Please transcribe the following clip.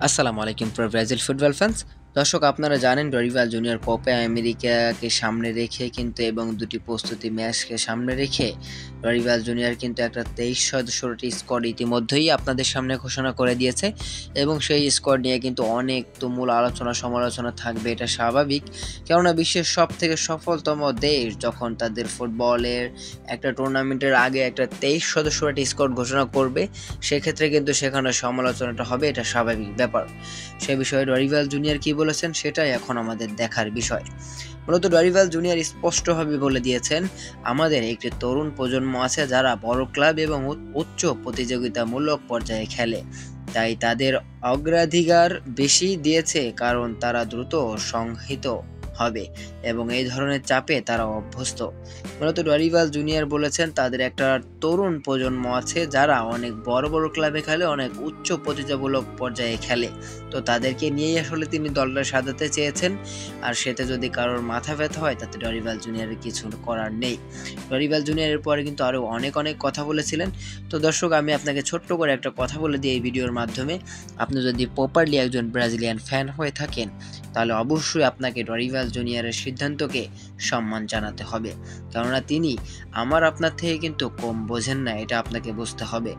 আসসালামু আলাইকুম Brazil football fans. দর্শক, আপনারা জানেন ডরিভাল জুনিয়র কোপা আমেরিকাকে সামনে রেখে কিন্তু এবং দুটি প্রস্তুতি ম্যাচকে সামনে রেখে ডরিভাল জুনিয়র কিন্তু একটা 23 সদস্যের স্কোয়াড ইতিমধ্যেই আপনাদের সামনে ঘোষণা করে দিয়েছে এবং সেই স্কোয়াড নিয়ে কিন্তু অনেক তুমুল আলোচনা সমালোচনা থাকবে, এটা স্বাভাবিক। কেননা বিশ্বের সব থেকে সফলতম দেশ যখন তাদের ফুটবলের একটা টুর্নামেন্টের আগে একটা 23 সদস্যের একটা স্কোয়াড ঘোষণা করবে, সেক্ষেত্রে কিন্তু সেখানে সমালোচনাটা হবে, এটা স্বাভাবিক ব্যাপার। সে বিষয়ে ডরিভাল জুনিয়র কি বলেছেন সেটাই এখন আমাদের দেখার বিষয়। মূলত ডরিভাল জুনিয়র স্পষ্টভাবে বলে দিয়েছেন, আমাদের একটি তরুণ প্রজন্ম আছে যারা বড় ক্লাব এবং উচ্চ প্রতিযোগিতামূলক পর্যায়ে খেলে, তাই তাদের অগ্রাধিকার বেশি দিয়েছে কারণ তারা দ্রুত সংহিত হবে এবং এই ধরনের চাপে তারা অভ্যস্ত। মূলত ডরিভাল জুনিয়র বলেছেন তাদের একটা তরুণ প্রজন্ম আছে যারা অনেক বড় বড় ক্লাবে খেলে, অনেক উচ্চ প্রতিযোগিতামূলক পর্যায়ে খেলে, তো তাদেরকে নিয়েই আসলে তিনি দলটা সাজাতে চেয়েছেন। আর সেটা যদি কারোর মাথা ব্যথা হয় তাতে ডরিভাল জুনিয়রের কিছু করার নেই। ডরিভাল জুনিয়রের পরে কিন্তু আরও অনেক অনেক কথা বলেছিলেন। তো দর্শক, আমি আপনাকে ছোট্ট করে একটা কথা বলে দিই এই ভিডিওর মাধ্যমে, আপনি যদি প্রপারলি একজন ব্রাজিলিয়ান ফ্যান হয়ে থাকেন তাহলে অবশ্যই আপনাকে ডরিভাল জুনিয়রের সিদ্ধান্তকে সম্মান জানাতে হবে, কেননা তিনি আমার আপনার থেকে কিন্তু কম বোঝেন না, এটা আপনাকে বুঝতে হবে।